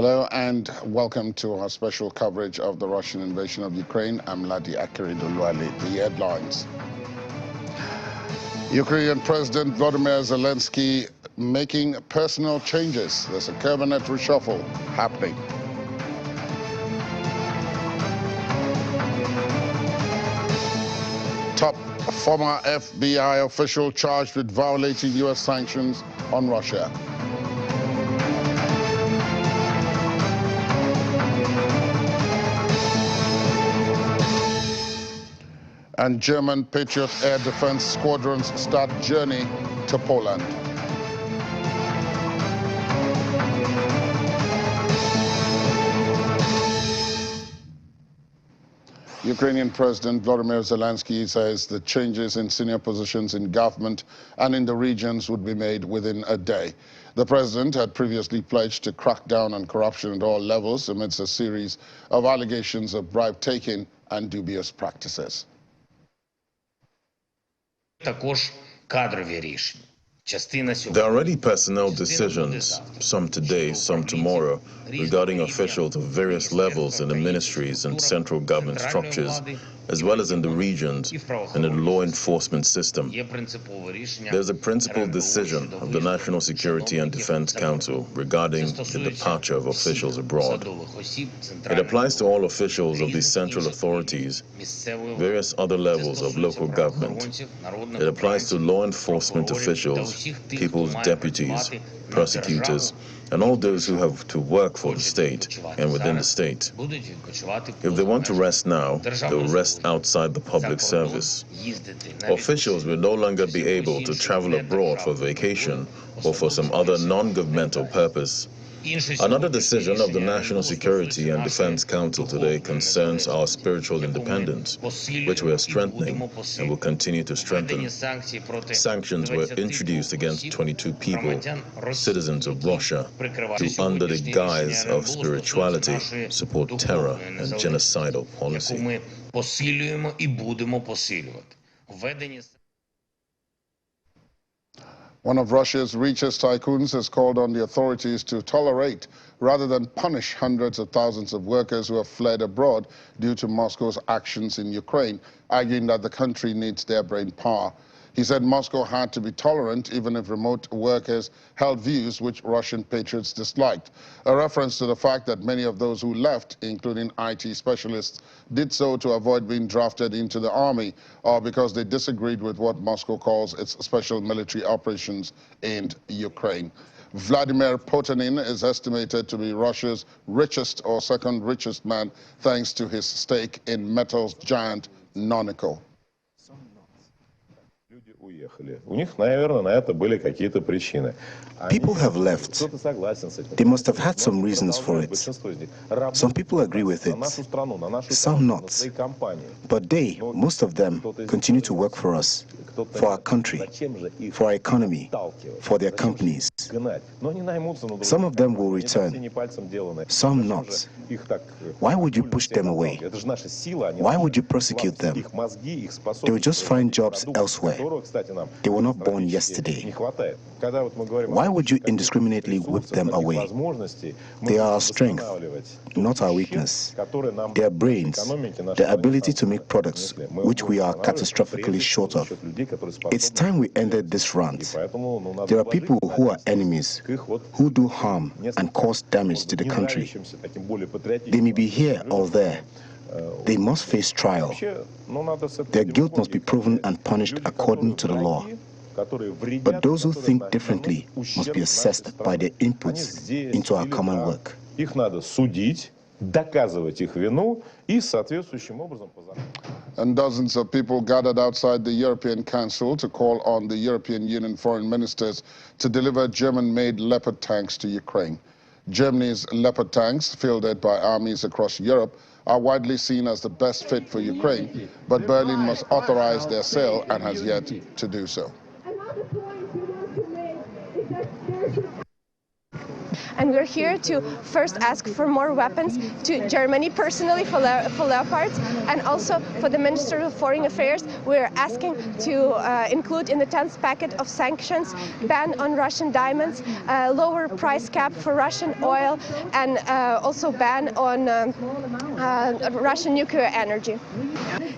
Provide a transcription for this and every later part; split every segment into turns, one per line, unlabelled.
Hello and welcome to our special coverage of the Russian invasion of Ukraine. I'm Ladi Akiridulwale. The headlines. Ukrainian President Volodymyr Zelensky making personal changes. There's a cabinet reshuffle happening. Top former FBI official charged with violating U.S. sanctions on Russia. And German Patriot air defense squadrons start journey to Poland. Ukrainian President Volodymyr Zelensky says the changes in senior positions in government and in the regions would be made within a day. The president had previously pledged to crack down on corruption at all levels amidst a series of allegations of bribe-taking and dubious practices.
There are already personnel decisions, some today, some tomorrow, regarding officials of various levels in the ministries and central government structures, as well as in the regions and in the law enforcement system. There's a principled decision of the National Security and Defense Council regarding the departure of officials abroad. It applies to all officials of the central authorities, various other levels of local government. It applies to law enforcement officials, people's deputies, prosecutors, and all those who have to work for the state and within the state. If they want to rest now, they'll rest outside the public service. Officials will no longer be able to travel abroad for vacation or for some other non-governmental purpose. Another decision of the National Security and Defense Council today concerns our spiritual independence, which we are strengthening and will continue to strengthen. Sanctions were introduced against 22 people, citizens of Russia, who under the guise of spirituality support terror and genocidal policy.
One of Russia's richest tycoons has called on the authorities to tolerate rather than punish hundreds of thousands of workers who have fled abroad due to Moscow's actions in Ukraine, arguing that the country needs their brain power. He said Moscow had to be tolerant even if remote workers held views which Russian patriots disliked, a reference to the fact that many of those who left, including IT specialists, did so to avoid being drafted into the army or because they disagreed with what Moscow calls its special military operations in Ukraine. Vladimir Putin is estimated to be Russia's richest or second richest man thanks to his stake in metals giant Nonikkel.
People have left. They must have had some reasons for it. Some people agree with it, some not. But they, most of them, continue to work for us, for our country, for our economy, for their companies. Some of them will return, some not. Why would you push them away? Why would you prosecute them? They will just find jobs elsewhere. They were not born yesterday. Why would you indiscriminately whip them away? They are our strength, not our weakness. Their brains, the ability to make products, which we are catastrophically short of. It's time we ended this rant. There are people who are enemies, who do harm and cause damage to the country. They may be here or there. They must face trial. Their guilt must be proven and punished according to the law. But those who think differently must be assessed by their inputs into our common work.
And dozens of people gathered outside the European Council to call on the European Union foreign ministers to deliver German-made Leopard tanks to Ukraine. Germany's Leopard tanks, fielded by armies across Europe, are widely seen as the best fit for Ukraine, but Berlin must authorize their sale and has yet to do so.
And we're here to first ask for more weapons to Germany personally for Leopards, and also for the Minister of Foreign Affairs. We're asking to include in the 10th packet of sanctions ban on Russian diamonds, lower price cap for Russian oil, and also ban on Russian nuclear energy.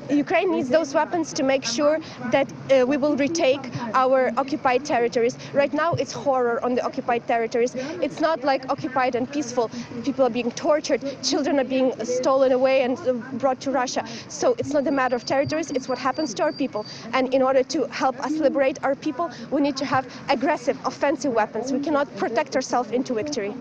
Ukraine needs those weapons to make sure that we will retake our occupied territories. Right now it's horror on the occupied territories. It's not like occupied and peaceful. People are being tortured, children are being stolen away and brought to Russia. So it's not a matter of territories, it's what happens to our people. And in order to help us liberate our people, we need to have aggressive, offensive weapons. We cannot protect ourselves into victory.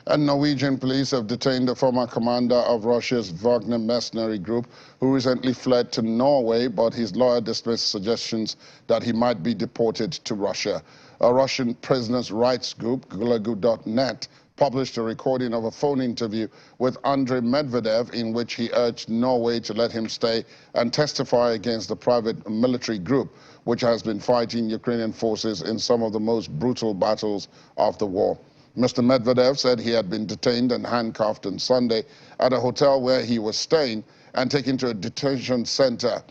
And Norwegian police have detained the former commander of Russia's Wagner mercenary group, who recently fled to Norway, but his lawyer dismissed suggestions that he might be deported to Russia. A Russian prisoners' rights group, Docu, published a recording of a phone interview with Andrei Medvedev in which he urged Norway to let him stay and testify against the private military group, which has been fighting Ukrainian forces in some of the most brutal battles of the war. Mr. Medvedev said he had been detained and handcuffed on Sunday at a hotel where he was staying and taken to a detention center.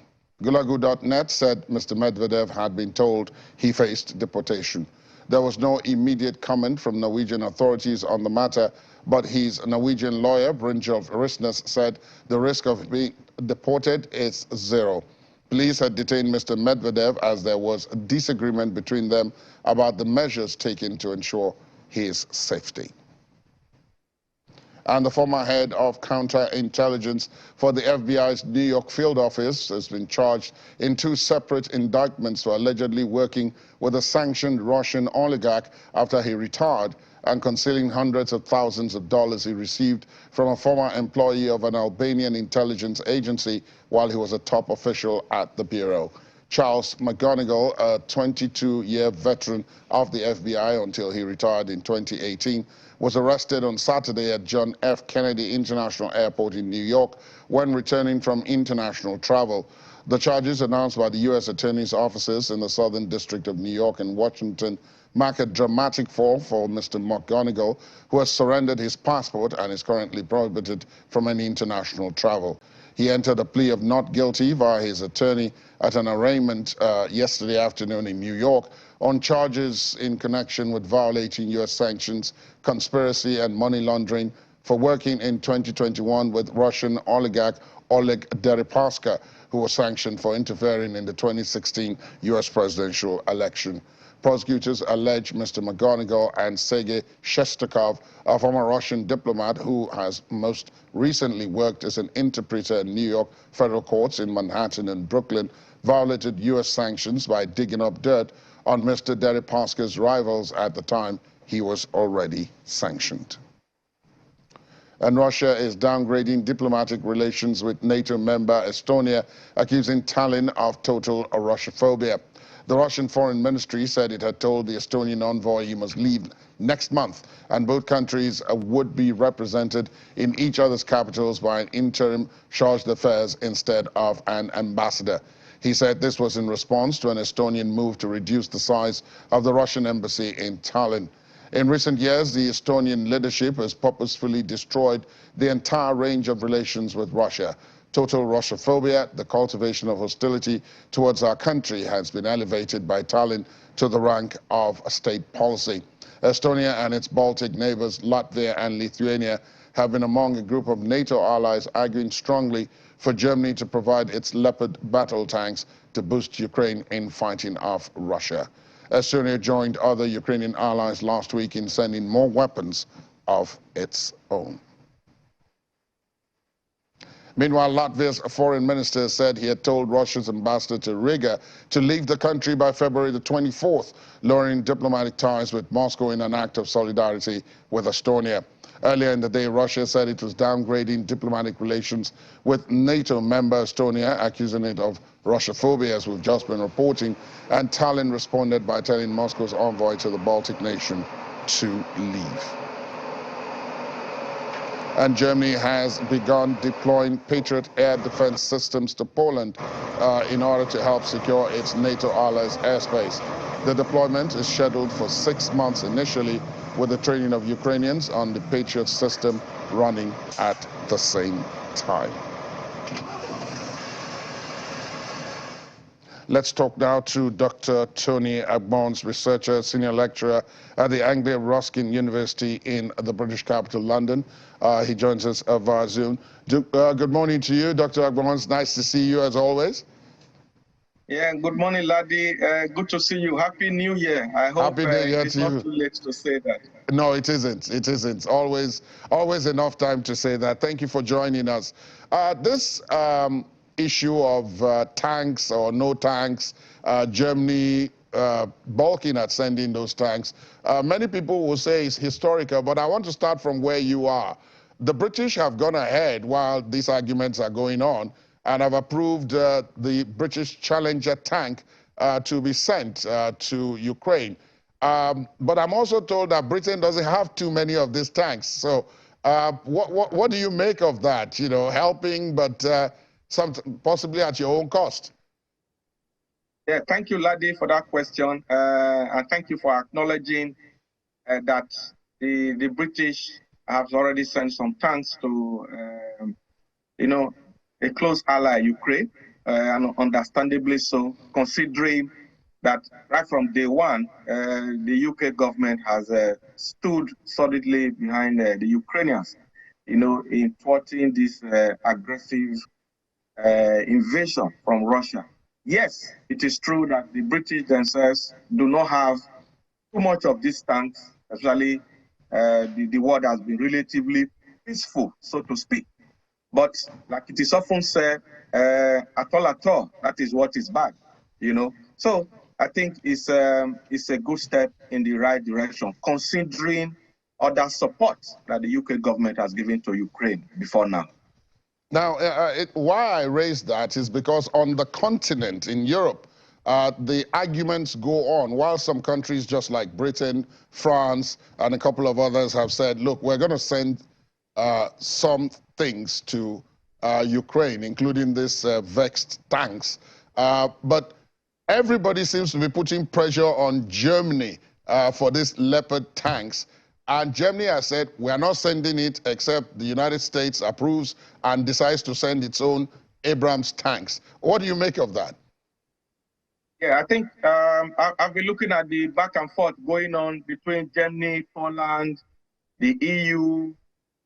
Gulagu.net said Mr. Medvedev had been told he faced deportation. There was no immediate comment from Norwegian authorities on the matter, but his Norwegian lawyer, Brynjolf Risnes, said the risk of being deported is zero. Police had detained Mr. Medvedev as there was a disagreement between them about the measures taken to ensure his safety. And the former head of counterintelligence for the FBI's New York field office has been charged in 2 separate indictments for allegedly working with a sanctioned Russian oligarch after he retired and concealing hundreds of thousands of dollars he received from a former employee of an Albanian intelligence agency while he was a top official at the Bureau. Charles McGonigal, a 22-year veteran of the FBI until he retired in 2018, was arrested on Saturday at John F. Kennedy International Airport in New York when returning from international travel. The charges announced by the U.S. Attorney's offices in the Southern District of New York and Washington mark a dramatic fall for Mr. McGonigal, who has surrendered his passport and is currently prohibited from any international travel. He entered a plea of not guilty via his attorney at an arraignment yesterday afternoon in New York on charges in connection with violating U.S. sanctions, conspiracy, and money laundering for working in 2021 with Russian oligarch Oleg Deripaska, who was sanctioned for interfering in the 2016 U.S. presidential election. Prosecutors allege Mr. McGonigal and Sergei Shestakov, a former Russian diplomat who has most recently worked as an interpreter in New York federal courts in Manhattan and Brooklyn, violated U.S. sanctions by digging up dirt on Mr. Deripaska's rivals at the time he was already sanctioned. And Russia is downgrading diplomatic relations with NATO member Estonia, accusing Tallinn of total Russophobia. The Russian Foreign Ministry said it had told the Estonian envoy he must leave next month, and both countries would be represented in each other's capitals by an interim charge d'affaires instead of an ambassador. He said this was in response to an Estonian move to reduce the size of the Russian embassy in Tallinn. In recent years, the Estonian leadership has purposefully destroyed the entire range of relations with Russia. Total Russophobia, the cultivation of hostility towards our country, has been elevated by Tallinn to the rank of a state policy. Estonia and its Baltic neighbors, Latvia and Lithuania, have been among a group of NATO allies arguing strongly for Germany to provide its Leopard battle tanks to boost Ukraine in fighting off Russia. Estonia joined other Ukrainian allies last week in sending more weapons of its own. Meanwhile, Latvia's foreign minister said he had told Russia's ambassador to Riga to leave the country by February the 24th, lowering diplomatic ties with Moscow in an act of solidarity with Estonia. Earlier in the day, Russia said it was downgrading diplomatic relations with NATO member Estonia, accusing it of Russophobia, as we've just been reporting, and Tallinn responded by telling Moscow's envoy to the Baltic nation to leave. and Germany has begun deploying Patriot air defense systems to Poland in order to help secure its NATO allies' airspace. The deployment is scheduled for 6 months initially, with the training of Ukrainians on the Patriot system running at the same time. Let's talk now to Dr. Tony Agbons, researcher, senior lecturer at the Anglia Ruskin University in the British capital, London. He joins us via Zoom. Good morning to you, Dr. Agbons. Nice to see you as always.
Yeah, good morning, Laddie. Good to see you. Happy New Year. I hope it's not too late to say that.
No, it isn't. It isn't. Always enough time to say that. Thank you for joining us. This issue of tanks or no tanks, Germany balking at sending those tanks, many people will say it's historical, but I want to start from where you are. The British have gone ahead while these arguments are going on and have approved the British Challenger tank to be sent to Ukraine. But I'm also told that Britain doesn't have too many of these tanks. So what do you make of that? You know, helping, but possibly at your own cost.
Yeah, thank you, Laddie, for that question. And thank you for acknowledging that the British have already sent some tanks to, a close ally, Ukraine, and understandably so, considering that right from day one, the UK government has stood solidly behind the Ukrainians, in thwarting this aggressive invasion from Russia. Yes, it is true that the British themselves do not have too much of these tanks, especially the world has been relatively peaceful, so to speak. But like it is often said, at all, that is what is bad, So I think it's a good step in the right direction, considering other support that the UK government has given to Ukraine before now.
Now, why I raise that is because on the continent, in Europe, the arguments go on. While some countries, just like Britain, France, and a couple of others have said, look, we're going to send some things to Ukraine, including this vexed tanks. But everybody seems to be putting pressure on Germany for these Leopard tanks. And Germany has said, we're not sending it except the United States approves and decides to send its own Abrams tanks. What do you make of that?
Yeah, I think I've been looking at the back and forth going on between Germany, Poland, the EU,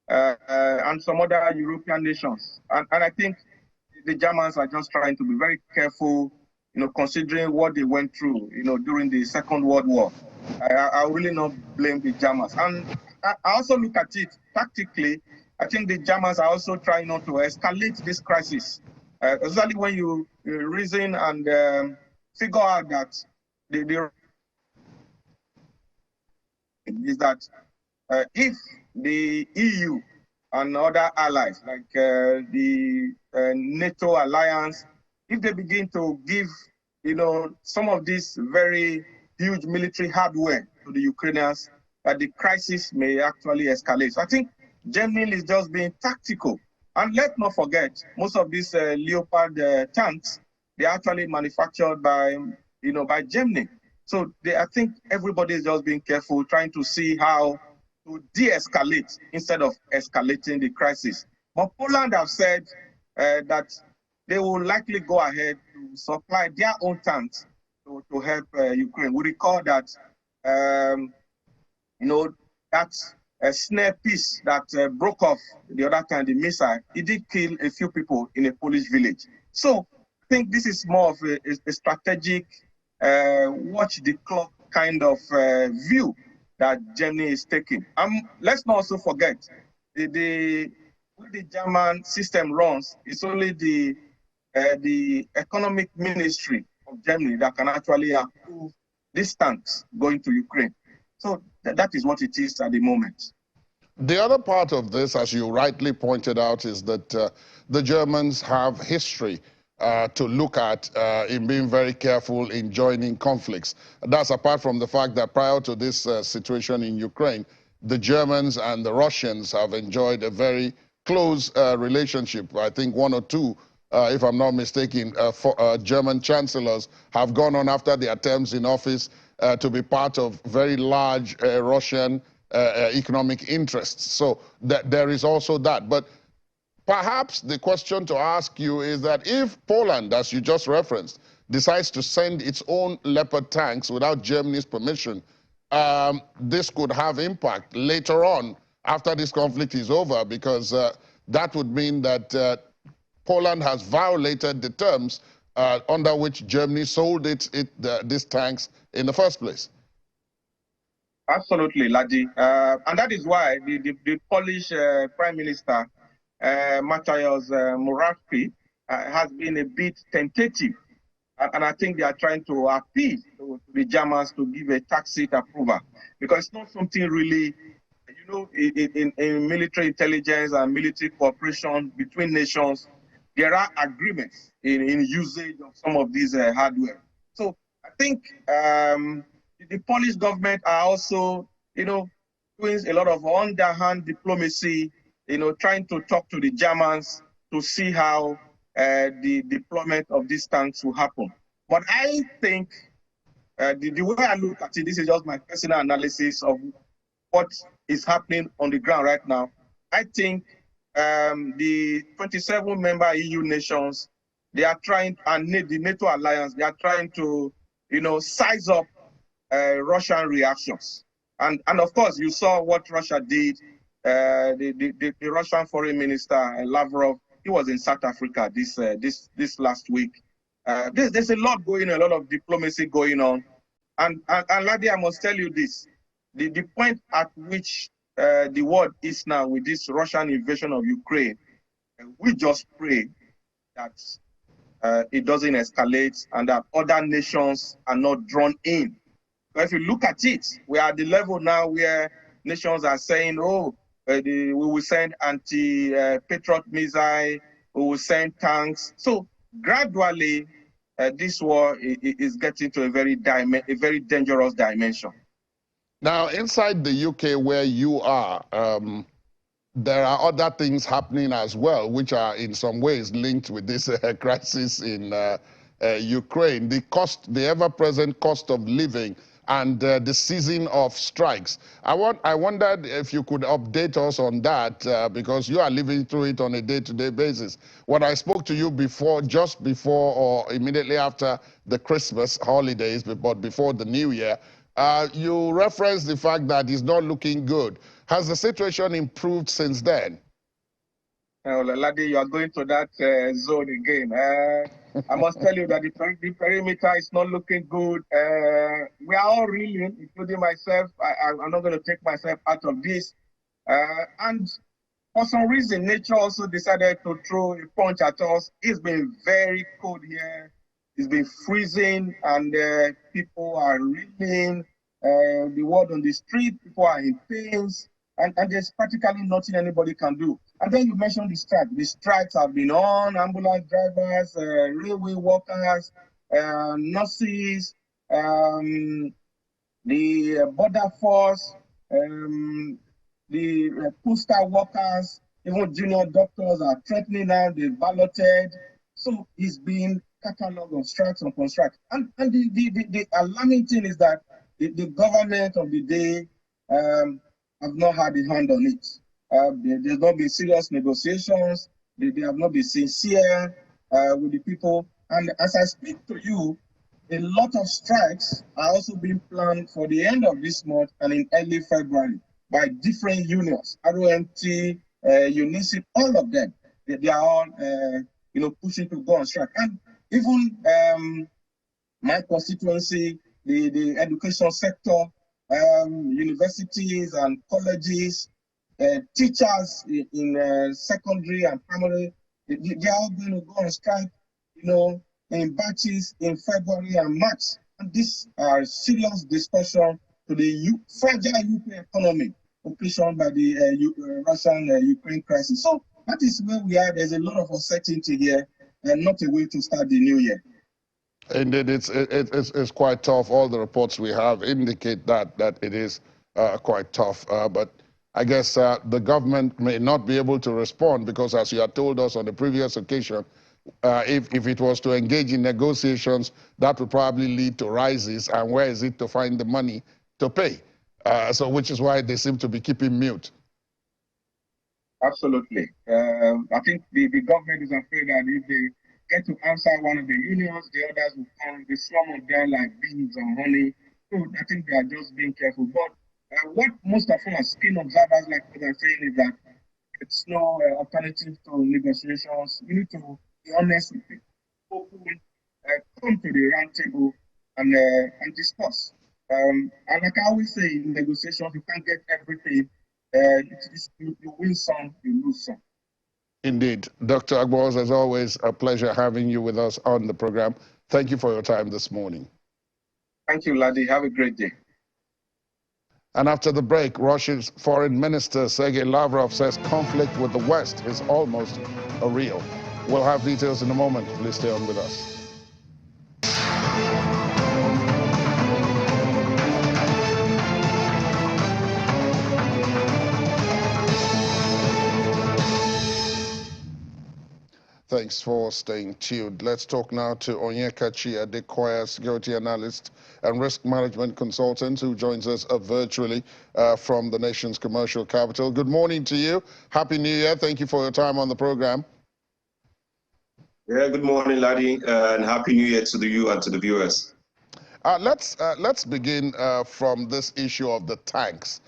and some other European nations. And I think the Germans are just trying to be very careful, considering what they went through, during the Second World War. I really not blame the Germans. And I also look at it tactically. I think the Germans are also trying not to escalate this crisis, especially when you reason and figure out that if the EU and other allies like the NATO alliance, if they begin to give, some of this very huge military hardware to the Ukrainians, that the crisis may actually escalate. So I think Germany is just being tactical. And let's not forget, most of these Leopard tanks, they're actually manufactured by Germany. So I think everybody is just being careful, trying to see how to de-escalate instead of escalating the crisis. But Poland have said that they will likely go ahead to supply their own tanks to help Ukraine. We recall that, that snare piece that broke off the other time, the missile, it did kill a few people in a Polish village. So I think this is more of a strategic, watch the clock kind of view that Germany is taking. Let's not also forget, the way the German system runs, it's only the economic ministry of Germany that can actually approve these tanks going to Ukraine. So that is what it is at the moment.
The other part of this, as you rightly pointed out, is that the Germans have history to look at in being very careful in joining conflicts. That's apart from the fact that prior to this situation in Ukraine, the Germans and the Russians have enjoyed a very close relationship. I think one or two, if I'm not mistaken, German chancellors have gone on after their terms in office to be part of very large Russian economic interests. So there is also that. But perhaps the question to ask you is that if Poland, as you just referenced, decides to send its own Leopard tanks without Germany's permission, this could have impact later on after this conflict is over, because that would mean that Poland has violated the terms under which Germany sold these tanks in the first place.
Absolutely, Ladi. And that is why the Polish Prime Minister, Mateusz Morawiecki, has been a bit tentative. And I think they are trying to appeal to the Germans to give a tacit approval, because it's not something really, you know, in military intelligence and military cooperation between nations, there are agreements in usage of some of these hardware. So I think the Polish government are also, you know, doing a lot of underhand diplomacy, you know, trying to talk to the Germans to see how the deployment of these tanks will happen. But I think the way I look at it, this is just my personal analysis of what is happening on the ground right now. I think the 27 member EU nations, they are trying, and the NATO alliance, they are trying to, you know, size up Russian reactions. And of course, you saw what Russia did. The Russian Foreign Minister Lavrov, he was in South Africa this last week. There's a lot going on, a lot of diplomacy going on. And Ladi, I must tell you this, the point at which the world is now with this Russian invasion of Ukraine, we just pray that it doesn't escalate and that other nations are not drawn in. But if you look at it, we are at the level now where nations are saying, oh, we will send anti-Patriot missile, we will send tanks. So gradually, this war is getting to a very dangerous dimension.
Now, inside the UK where you are, there are other things happening as well, which are in some ways linked with this crisis in Ukraine. The ever-present cost of living and the season of strikes. I wondered if you could update us on that, because you are living through it on a day-to-day basis. When I spoke to you before, just before or immediately after the Christmas holidays, but before the New Year, you referenced the fact that it's not looking good. Has the situation improved since then?
Ladi, you are going to that zone again. I must tell you that the perimeter is not looking good. We are all reeling, including myself. I'm not going to take myself out of this. And for some reason, nature also decided to throw a punch at us. It's been very cold here. It's been freezing, and people are reeling. The word on the street, people are in pains. And there's practically nothing anybody can do. And then you mentioned the strike. The strikes have been on, ambulance drivers, railway workers, nurses, the border force, the postal workers, even junior doctors are threatening now, they've balloted. So it's been a catalog of strikes upon strikes. And the alarming thing is that the government of the day have not had a hand on it. There's not been serious negotiations. They have not been sincere with the people. And as I speak to you, a lot of strikes are also being planned for the end of this month and in early February by different unions, ROMT, UNICEF, all of them. They are all, pushing to go on strike. And even my constituency, the education sector, universities and colleges, teachers in secondary and primary, they are all going to go on strike, in batches in February and March. And these are serious discussion to the fragile UK economy occasioned by the Russian-Ukraine crisis. So that is where we are. There's a lot of uncertainty here and not a way to start the new year.
Indeed, it's quite tough. All the reports we have indicate that it is quite tough. But I guess the government may not be able to respond because, as you had told us on the previous occasion, if it was to engage in negotiations, that would probably lead to rises. And where is it to find the money to pay? So which is why they seem to be keeping mute.
Absolutely. I think the government is afraid that if they get to answer one of the unions, the others will come, they swarm on them like bees and honey. So I think they are just being careful. But what most of us, keen observers like us are saying is that it's no alternative to negotiations. We need to be honest with people, open, come to the round table and discuss. And like I always say, in negotiations, you can't get everything. You win some, you lose some.
Indeed. Dr. Agbos, as always, a pleasure having you with us on the program. Thank you for your time this morning.
Thank you, Ladi. Have a great day.
And after the break, Russia's Foreign Minister Sergei Lavrov says conflict with the West is almost a real. We'll have details in a moment. Please stay on with us. Thanks for staying tuned. Let's talk now to Onyekachi Adekoya, security analyst and risk management consultant, who joins us virtually from the nation's commercial capital. Good morning to you. Happy New Year. Thank you for your time on the program.
Yeah, good morning, Ladi, and Happy New Year to you and to the viewers.
Let's begin from this issue of the tanks,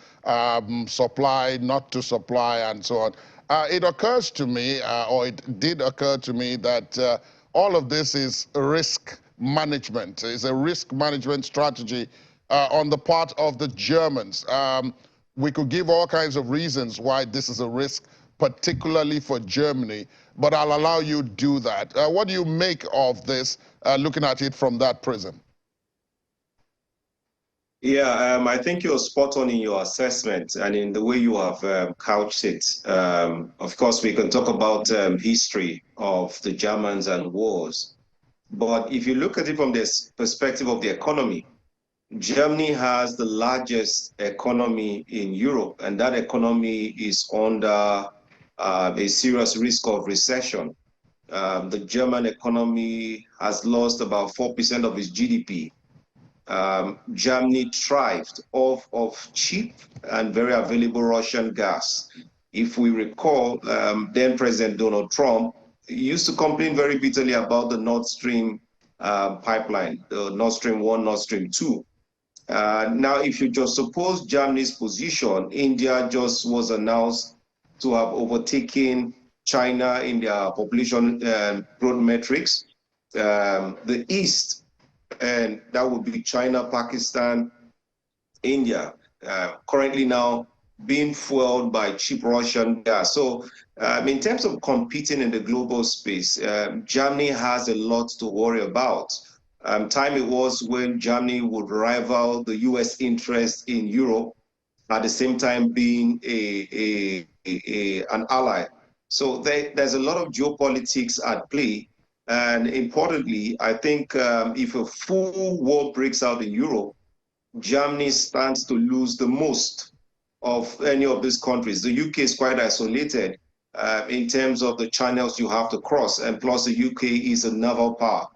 supply, not to supply, and so on. It occurs to me, or it did occur to me, that all of this is risk management. It's a risk management strategy on the part of the Germans. We could give all kinds of reasons why this is a risk, particularly for Germany, but I'll allow you to do that. What do you make of this, looking at it from that prism?
Yeah, I think you're spot on in your assessment and in the way you have couched it. Of course, we can talk about history of the Germans and wars. But if you look at it from this perspective of the economy, Germany has the largest economy in Europe, and that economy is under a serious risk of recession. The German economy has lost about 4% of its GDP. Germany thrived off of cheap and very available Russian gas. If we recall, then President Donald Trump used to complain very bitterly about the Nord Stream pipeline, the Nord Stream 1, Nord Stream 2. Now, if you just suppose Germany's position, India just was announced to have overtaken China in their population growth metrics. The East, and that would be China, Pakistan, India, currently now being fueled by cheap Russian gas. So in terms of competing in the global space, Germany has a lot to worry about. Time it was when Germany would rival the US interest in Europe, at the same time being an ally. So there's a lot of geopolitics at play. And importantly, I think if a full war breaks out in Europe, Germany stands to lose the most of any of these countries. The UK is quite isolated in terms of the channels you have to cross, and plus the UK is a naval power.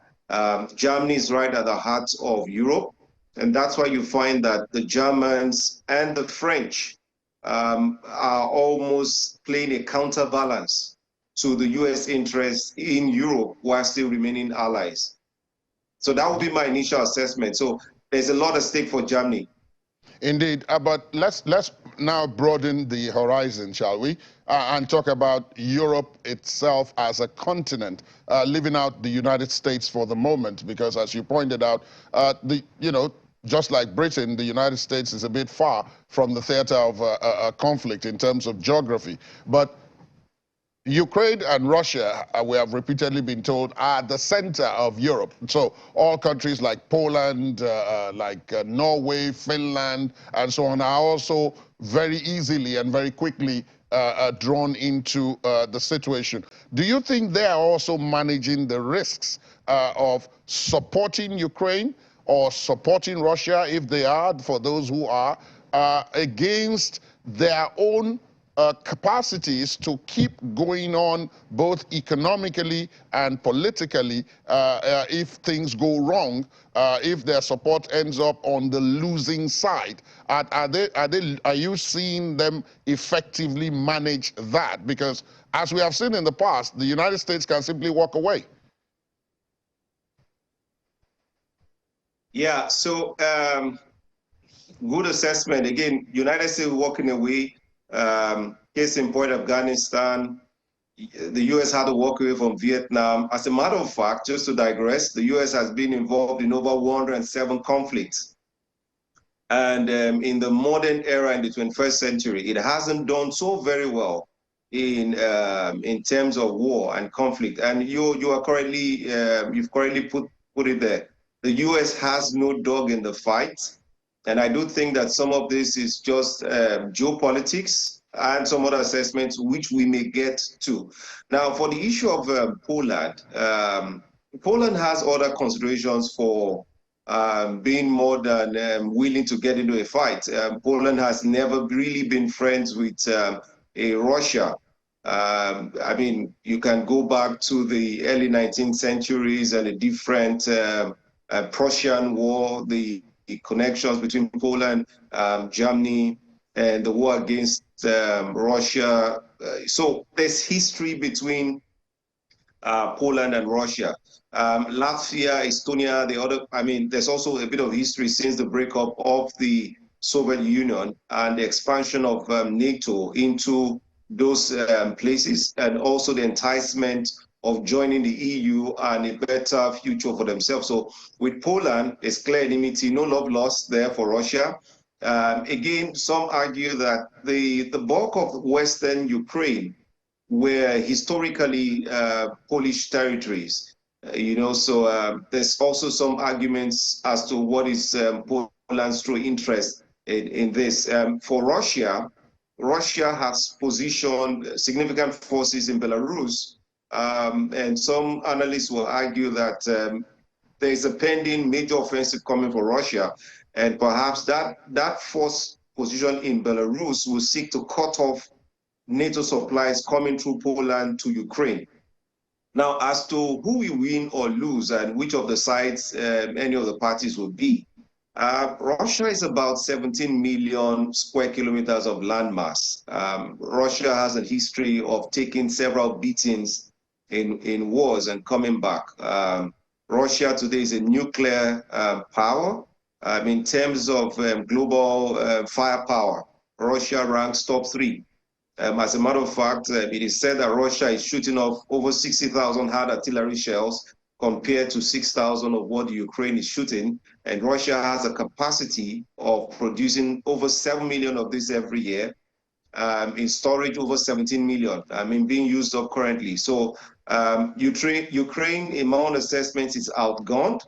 Germany is right at the heart of Europe, and that's why you find that the Germans and the French are almost playing a counterbalance to the US interest in Europe while still remaining allies. So that would be my initial assessment. So there's a lot at stake for Germany.
Indeed, but let's now broaden the horizon, shall we, and talk about Europe itself as a continent, leaving out the United States for the moment, because as you pointed out, just like Britain, the United States is a bit far from the theater of a conflict in terms of geography. But Ukraine and Russia, we have repeatedly been told, are the center of Europe. So all countries like Poland, Norway, Finland, and so on are also very easily and very quickly drawn into the situation. Do you think they are also managing the risks of supporting Ukraine or supporting Russia, if they are, for those who are, against their own capacities to keep going on both economically and politically if things go wrong, if their support ends up on the losing side? Are you seeing them effectively manage that? Because as we have seen in the past, the United States can simply walk away.
Yeah, so good assessment. Again, United States walking away. Case in point, Afghanistan. The U.S. had to walk away from Vietnam. As a matter of fact, just to digress, the U.S. has been involved in over 107 conflicts. And in the modern era, in the 21st century, it hasn't done so very well in terms of war and conflict. And you are correctly, you've correctly put it there. The U.S. has no dog in the fight. And I do think that some of this is just geopolitics and some other assessments, which we may get to. Now, for the issue of Poland, Poland has other considerations for being more than willing to get into a fight. Poland has never really been friends with a Russia. I mean, you can go back to the early 19th centuries and a different Prussian War, the connections between Poland, Germany, and the war against Russia. So there's history between Poland and Russia. Latvia, Estonia, there's also a bit of history since the breakup of the Soviet Union and the expansion of NATO into those places, and also the enticement of joining the EU and a better future for themselves. So with Poland, it's clear enmity, no love lost there for Russia. Again, some argue that the bulk of Western Ukraine were historically Polish territories, so there's also some arguments as to what is Poland's true interest in this. For Russia, Russia has positioned significant forces in Belarus, and some analysts will argue that there is a pending major offensive coming for Russia, and perhaps that force position in Belarus will seek to cut off NATO supplies coming through Poland to Ukraine. Now, as to who will win or lose and which of the sides any of the parties will be, Russia is about 17 million square kilometers of landmass. Russia has a history of taking several beatings in wars and coming back. Russia today is a nuclear power. In terms of global firepower, Russia ranks top 3. As a matter of fact, it is said that Russia is shooting off over 60,000 hard artillery shells compared to 6,000 of what Ukraine is shooting. And Russia has a capacity of producing over 7 million of this every year. In storage, over 17 million, being used up currently. So Ukraine, in my own assessment, is outgunned.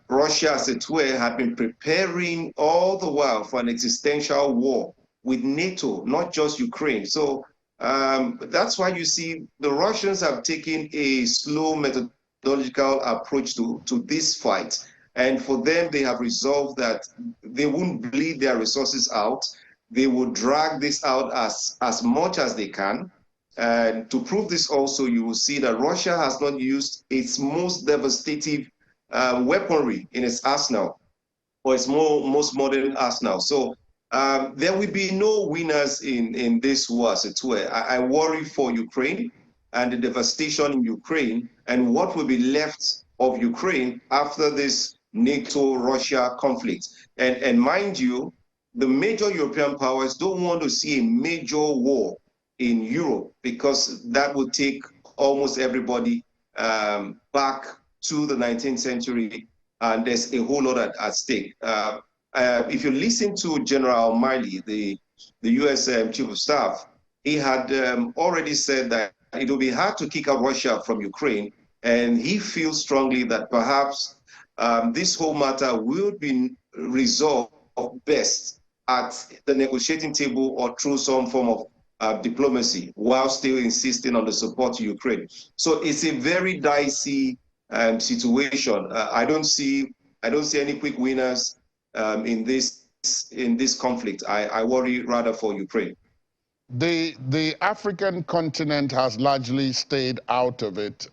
Russia, as it were, had been preparing all the while for an existential war with NATO, not just Ukraine. So that's why you see the Russians have taken a slow methodological approach to this fight. And for them, they have resolved that they won't bleed their resources out. They will drag this out as much as they can. And to prove this also, you will see that Russia has not used its most devastative weaponry in its arsenal, or its most modern arsenal. So there will be no winners in this war, as it were. I worry for Ukraine and the devastation in Ukraine and what will be left of Ukraine after this NATO-Russia conflict. And mind you, the major European powers don't want to see a major war in Europe, because that would take almost everybody back to the 19th century, and there's a whole lot at stake. If you listen to General Miley, the U.S. Chief of Staff, he had already said that it will be hard to kick out Russia from Ukraine, and he feels strongly that perhaps this whole matter will be resolved best at the negotiating table or through some form of diplomacy, while still insisting on the support to Ukraine. So it's a very dicey situation. I don't see any quick winners in this this conflict. I worry rather for Ukraine.
The African continent has largely stayed out of it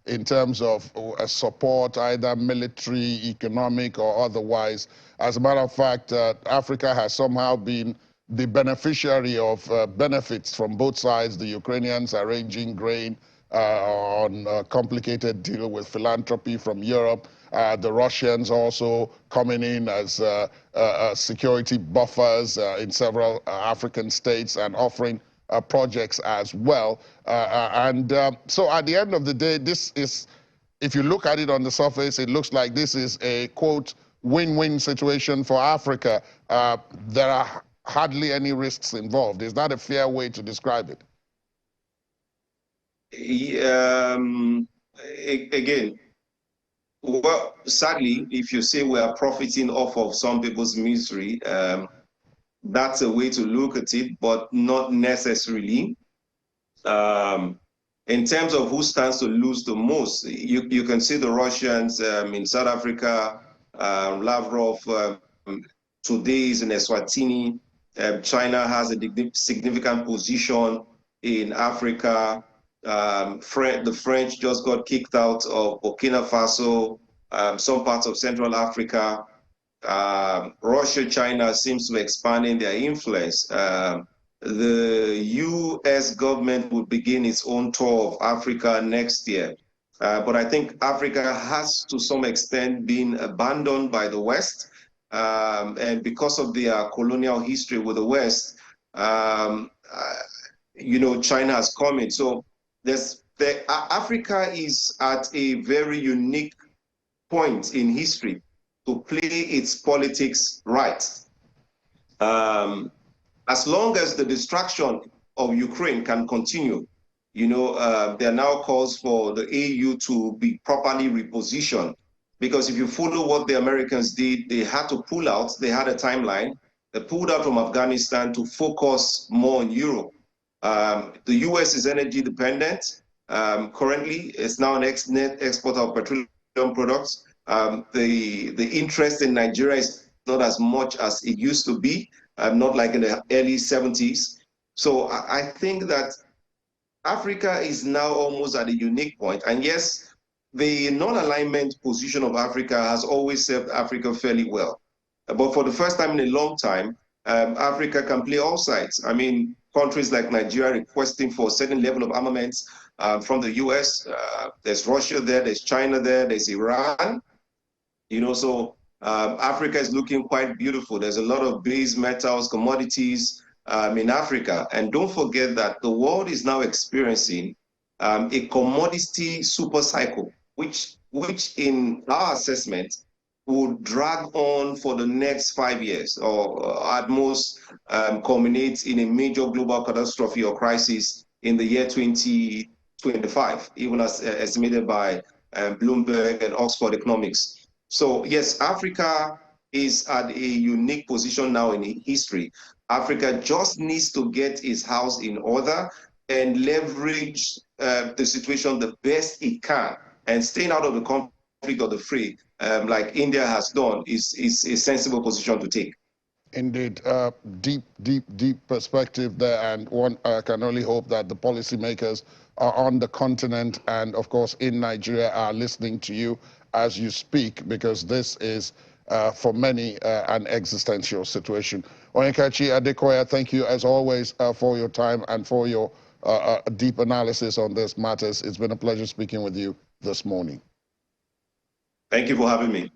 in terms of support, either military, economic, or otherwise. As a matter of fact, Africa has somehow been the beneficiary of benefits from both sides. The Ukrainians arranging grain on a complicated deal with philanthropy from Europe. The Russians also coming in as security buffers in several African states and offering projects as well. So at the end of the day, this is, if you look at it on the surface, it looks like this is a, quote, win-win situation for Africa. There are hardly any risks involved. Is that a fair way to describe it?
Again, well, sadly, if you say we are profiting off of some people's misery, that's a way to look at it, but not necessarily. In terms of who stands to lose the most, you can see the Russians in South Africa, Lavrov today is in Eswatini. China has a significant position in Africa. The French just got kicked out of Burkina Faso, some parts of Central Africa. Russia, China seems to be expanding their influence. The US government will begin its own tour of Africa next year. But I think Africa has to some extent been abandoned by the West. And because of their colonial history with the West, you know, China has come in. So Africa is at a very unique point in history to play its politics right. As long as the destruction of Ukraine can continue, you know, there are now calls for the AU to be properly repositioned. Because if you follow what the Americans did, they had to pull out, they had a timeline. They pulled out from Afghanistan to focus more on Europe. The US is energy dependent. Currently, it's now an net exporter of petroleum products. The interest in Nigeria is not as much as it used to be, not like in the early 70s. So I think that Africa is now almost at a unique point. And yes, the non-alignment position of Africa has always served Africa fairly well. But for the first time in a long time, Africa can play all sides. I mean, countries like Nigeria requesting for a certain level of armaments from the US. There's Russia there, there's China there, there's Iran. You know, so Africa is looking quite beautiful. There's a lot of base metals, commodities in Africa. And don't forget that the world is now experiencing a commodity super cycle, which in our assessment will drag on for the next 5 years, or at most culminate in a major global catastrophe or crisis in the year 2025, even as estimated by Bloomberg and Oxford Economics. So yes, Africa is at a unique position now in history. Africa just needs to get its house in order and leverage the situation the best it can, and staying out of the conflict or the fray, like India has done, is a sensible position to take.
Indeed, deep perspective there, and one can only hope that the policymakers are on the continent and, of course, in Nigeria are listening to you as you speak, because this is, for many, an existential situation. Onyekachi Adekoya, thank you, as always, for your time and for your deep analysis on these matters. It's been a pleasure speaking with you this morning.
Thank you for having me.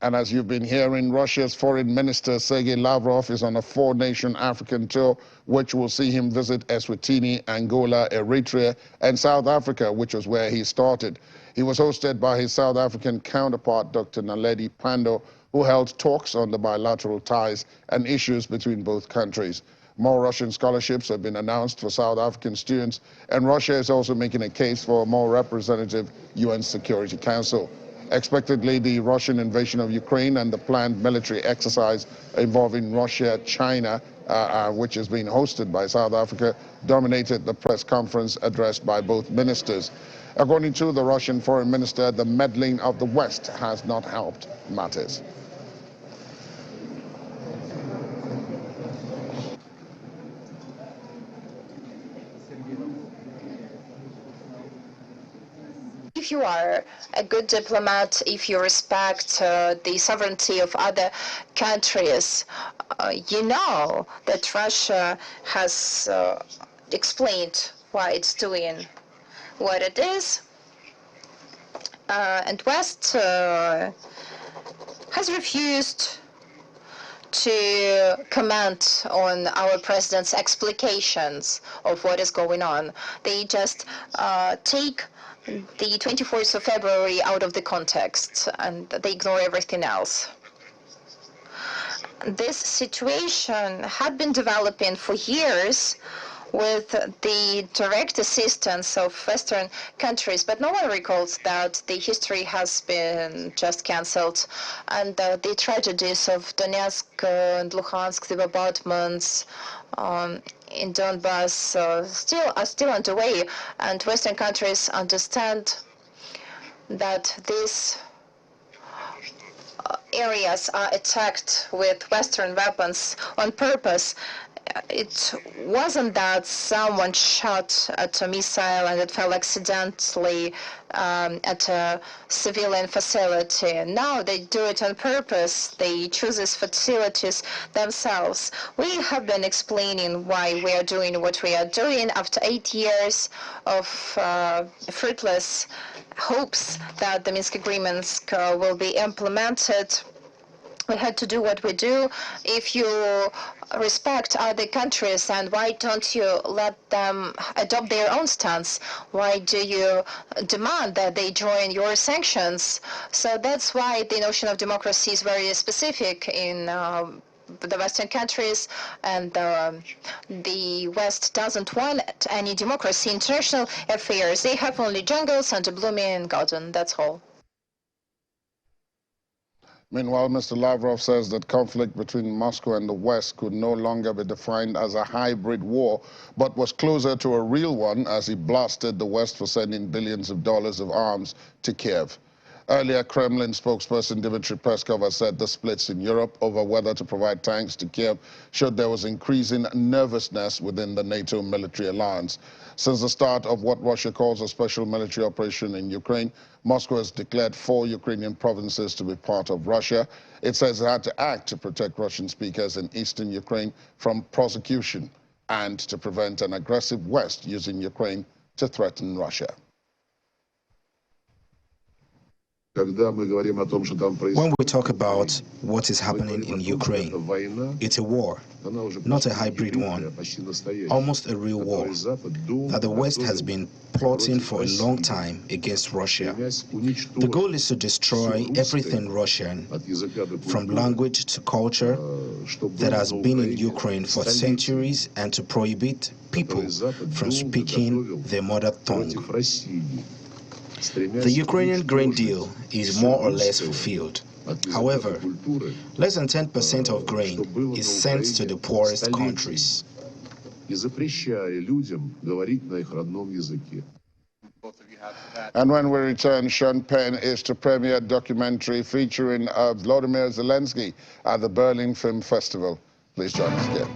And as you've been hearing, Russia's Foreign Minister Sergei Lavrov is on a 4-nation African tour, which will see him visit Eswatini, Angola, Eritrea, and South Africa, which was where he started. He was hosted by his South African counterpart, Dr. Naledi Pandor, who held talks on the bilateral ties and issues between both countries. More Russian scholarships have been announced for South African students, and Russia is also making a case for a more representative UN Security Council. Expectedly, the Russian invasion of Ukraine and the planned military exercise involving Russia, China, which is being hosted by South Africa, dominated the press conference addressed by both ministers. According to the Russian foreign minister, the meddling of the West has not helped matters.
If you are a good diplomat, if you respect the sovereignty of other countries, you know that Russia has explained why it's doing what it is, and West has refused to comment on our president's explications of what is going on. They just take the 24th of February out of the context, and they ignore everything else. This situation had been developing for years with the direct assistance of Western countries, but no one recalls that the history has been just cancelled, and the tragedies of Donetsk and Luhansk, the bombardments in Donbass are still underway, and Western countries understand that these areas are attacked with Western weapons on purpose. It wasn't that someone shot at a missile and it fell accidentally at a civilian facility. No, they do it on purpose. They choose these facilities themselves. We have been explaining why we are doing what we are doing after 8 years of fruitless hopes that the Minsk agreements will be implemented. We had to do what we do. If you respect other countries, and why don't you let them adopt their own stance? Why do you demand that they join your sanctions? So that's why the notion of democracy is very specific in the Western countries, and the West doesn't want any democracy in international affairs. They have only jungles and a blooming garden, that's all.
Meanwhile, Mr. Lavrov says that conflict between Moscow and the West could no longer be defined as a hybrid war, but was closer to a real one as he blasted the West for sending billions of dollars of arms to Kiev. Earlier, Kremlin spokesperson Dmitry Peskov has said the splits in Europe over whether to provide tanks to Kiev showed there was increasing nervousness within the NATO military alliance. Since the start of what Russia calls a special military operation in Ukraine, Moscow has declared 4 Ukrainian provinces to be part of Russia. It says it had to act to protect Russian speakers in eastern Ukraine from prosecution and to prevent an aggressive West using Ukraine to threaten Russia.
When we talk about what is happening in Ukraine, it's a war, not a hybrid one, almost a real war, that the West has been plotting for a long time against Russia. The goal is to destroy everything Russian, from language to culture, that has been in Ukraine for centuries, and to prohibit people from speaking their mother tongue. The Ukrainian grain deal is more or less fulfilled. However, less than 10% of grain is sent to the poorest countries.
And when we return, Sean Penn is to premiere a documentary featuring Vladimir Zelensky at the Berlin Film Festival. Please join us again.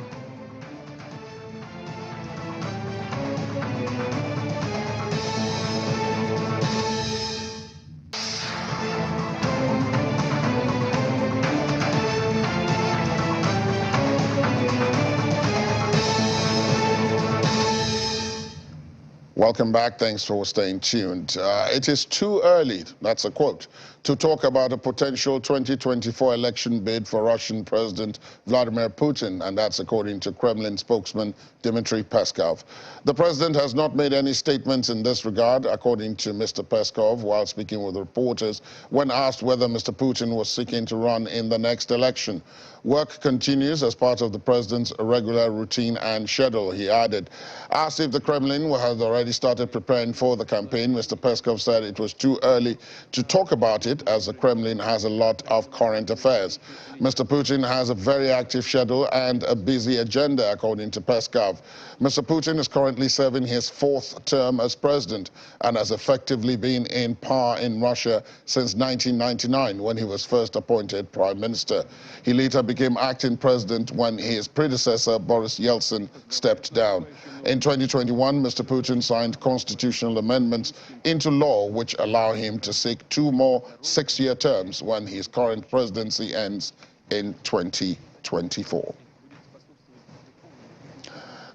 Welcome back. Thanks for staying tuned. It is too early, that's a quote, to talk about a potential 2024 election bid for Russian President Vladimir Putin, and that's according to Kremlin spokesman Dmitry Peskov. The president has not made any statements in this regard, according to Mr. Peskov, while speaking with reporters, when asked whether Mr. Putin was seeking to run in the next election. Work continues as part of the president's regular routine and schedule, he added. Asked if the Kremlin had already already started preparing for the campaign. Mr. Peskov said it was too early to talk about it as the Kremlin has a lot of current affairs. Mr. Putin has a very active schedule and a busy agenda, according to Peskov. Mr. Putin is currently serving his 4th term as president and has effectively been in power in Russia since 1999, when he was first appointed prime minister. He later became acting president when his predecessor, Boris Yeltsin, stepped down. In 2021, Mr. Putin signed constitutional amendments into law which allow him to seek 2 more 6-year terms when his current presidency ends in 2024.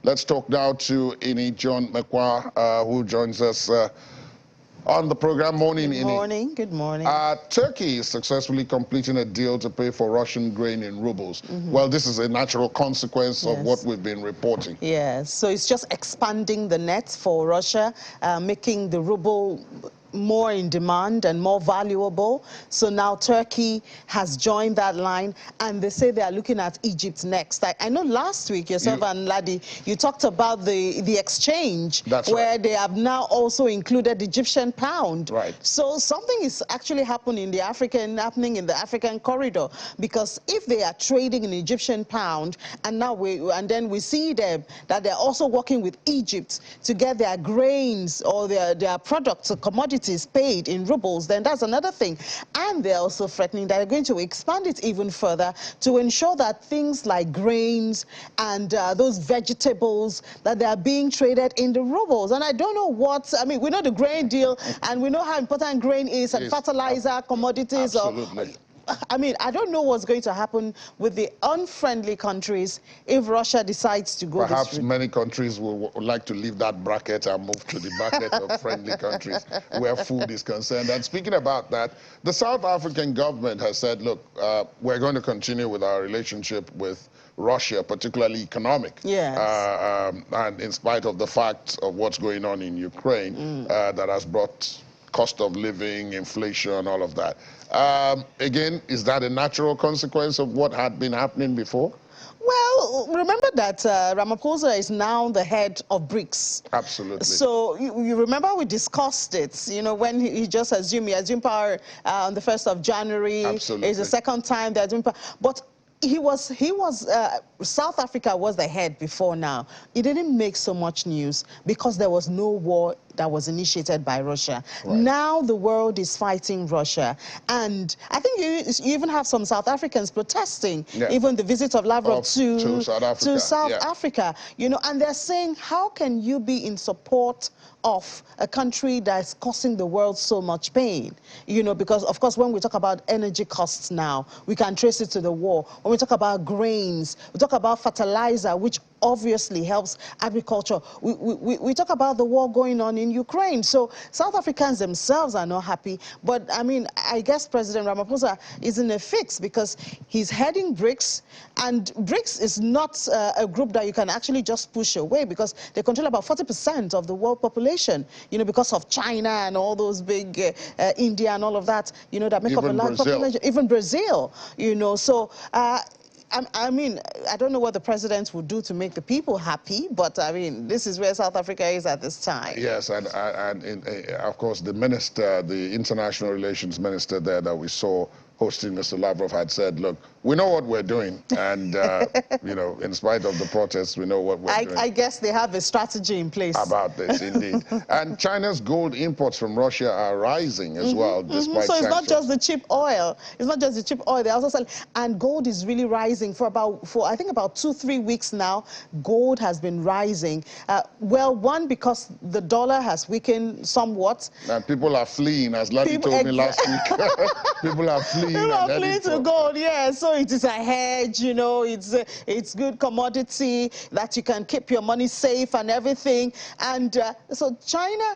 Let's talk now to Ini John Mekwa, who joins us on the program. Morning, Ini.
Good morning. Good morning.
Turkey is successfully completing a deal to pay for Russian grain in rubles. Well, this is a natural consequence of what we've been reporting.
Yes, so it's just expanding the net for Russia, making the ruble more in demand and more valuable. So now Turkey has joined that line, and they say they are looking at Egypt next. I know last week yourself and Ladi, you talked about the exchange.
That's
where
right.
they have now also included the Egyptian pound.
Right.
So something is actually happening in the African corridor, because if they are trading in Egyptian pound, and then we see them that they're also working with Egypt to get their grains or their products or commodities paid in rubles, then that's another thing. And they're also threatening that they're going to expand it even further to ensure that things like grains and those vegetables, that they are being traded in the rubles. And I don't know what, I mean, we know the grain deal, and we know how important grain is, and fertilizer, commodities.
Absolutely.
I mean, I don't know what's going to happen with the unfriendly countries if Russia decides to go
Perhaps
this route.
many countries would like to leave that bracket and move to the bracket of friendly countries where food is concerned. And speaking about that, the South African government has said, look, we're going to continue with our relationship with Russia, particularly economic.
Yes.
And in spite of the fact of what's going on in Ukraine, that has brought cost of living, inflation, all of that. Again, is that a natural consequence of what had been happening before?
Well, remember that Ramaphosa is now the head of BRICS.
Absolutely.
So you remember we discussed it, you know, when he just assumed power on the 1st of January.
Absolutely.
It's the second time they're doing power. But South Africa was the head before now. It didn't make so much news because there was no war that was initiated by Russia. Right. Now the world is fighting Russia. And I think you even have some South Africans protesting, even the visit of Lavrov to South Africa. You know, and they're saying, how can you be in support of a country that's causing the world so much pain? You know, because of course when we talk about energy costs now, we can trace it to the war. When we talk about grains, we talk about fertilizer, which obviously helps agriculture. We talk about the war going on in Ukraine. So South Africans themselves are not happy. But I mean, I guess President Ramaphosa is in a fix because he's heading BRICS, and BRICS is not a group that you can actually just push away, because they control about 40% of the world population, you know, because of China and all those big India and all of that, you know, that make up a large population. Even Brazil, you know. So I mean, I don't know what the president would do to make the people happy, but I mean, this is where South Africa is at this time.
Yes, and of course, the minister, the international relations minister there that we saw hosting Mr. Lavrov had said, look, we know what we're doing, and, you know, in spite of the protests, we know what we're doing.
I guess they have a strategy in place.
About this, indeed. And China's gold imports from Russia are rising as well, despite
So it's
sanctions.
not just the cheap oil. It's not just the cheap oil. They also sell, and gold is really rising for I think about 2-3 weeks now. Gold has been rising. Well, one, because the dollar has weakened somewhat.
And people are fleeing, as Ladi told me last week. People are fleeing.
People are fleeing to gold, yeah. So it is a hedge, you know. It's good commodity that you can keep your money safe and everything. And so China,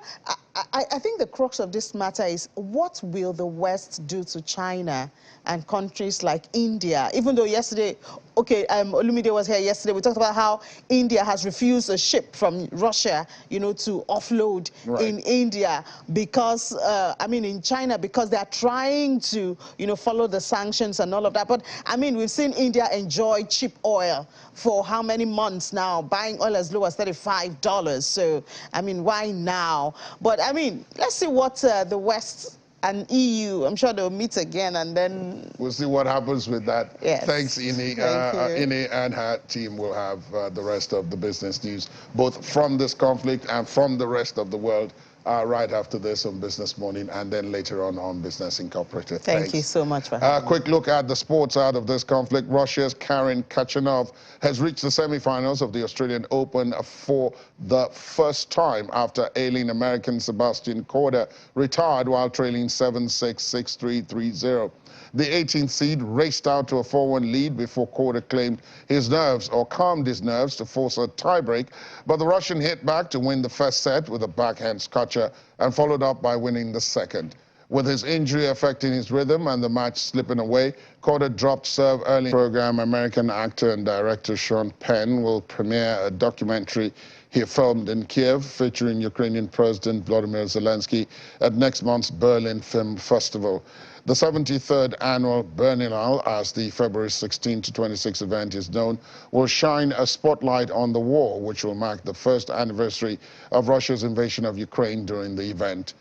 I think the crux of this matter is what will the West do to China and countries like India? Even though yesterday, okay, Olumide was here yesterday, we talked about how India has refused a ship from Russia, you know, to offload in India because, I mean, in China, because they're trying to, you know, follow the sanctions and all of that. But, I mean, we've seen India enjoy cheap oil for how many months now, buying oil as low as $35. So, I mean, why now? But, I mean, let's see what the West and EU, I'm sure they'll meet again, and then
we'll see what happens with that.
Yes.
Thanks, Ini. Ini and her team will have the rest of the business news, both from this conflict and from the rest of the world, right after this on Business Morning, and then later on Business Incorporated.
Thank you so much for having me.
Quick look at the sports out of this conflict. Russia's Karen Khachanov has reached the semi-finals of the Australian Open for the first time after ailing American Sebastian Korda retired while trailing 7-6, 6-3, 3-0. The 18th seed raced out to a 4-1 lead before Korda claimed his nerves, or calmed his nerves, to force a tiebreak. But the Russian hit back to win the first set with a backhand scotcher and followed up by winning the second. With his injury affecting his rhythm and the match slipping away, Korda dropped serve early in the program. American actor and director Sean Penn will premiere a documentary he filmed in Kiev featuring Ukrainian President Volodymyr Zelensky at next month's Berlin Film Festival. The 73rd annual Berlinale, as the February 16 to 26 event is known, will shine a spotlight on the war, which will mark the first anniversary of Russia's invasion of Ukraine during the event.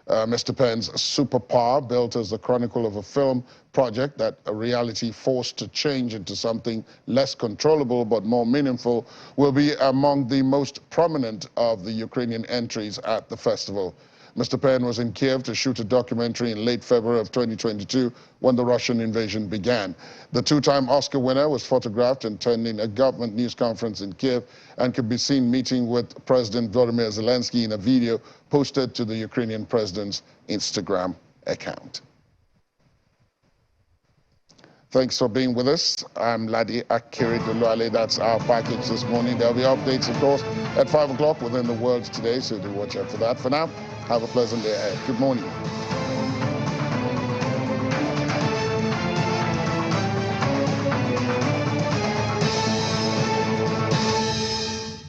Mr. Penn's superpower, built as the chronicle of a film project that a reality forced to change into something less controllable but more meaningful, will be among the most prominent of the Ukrainian entries at the festival. Mr. Penn was in Kiev to shoot a documentary in late February of 2022 when the Russian invasion began. The two-time Oscar winner was photographed attending a government news conference in Kiev and could be seen meeting with President Volodymyr Zelensky in a video posted to the Ukrainian president's Instagram account. Thanks for being with us. I'm Ladi Akiridoluale. That's our package this morning. There'll be updates, of course, at 5 o'clock within the world today, so do watch out for that. For now, have a pleasant day ahead. Good morning.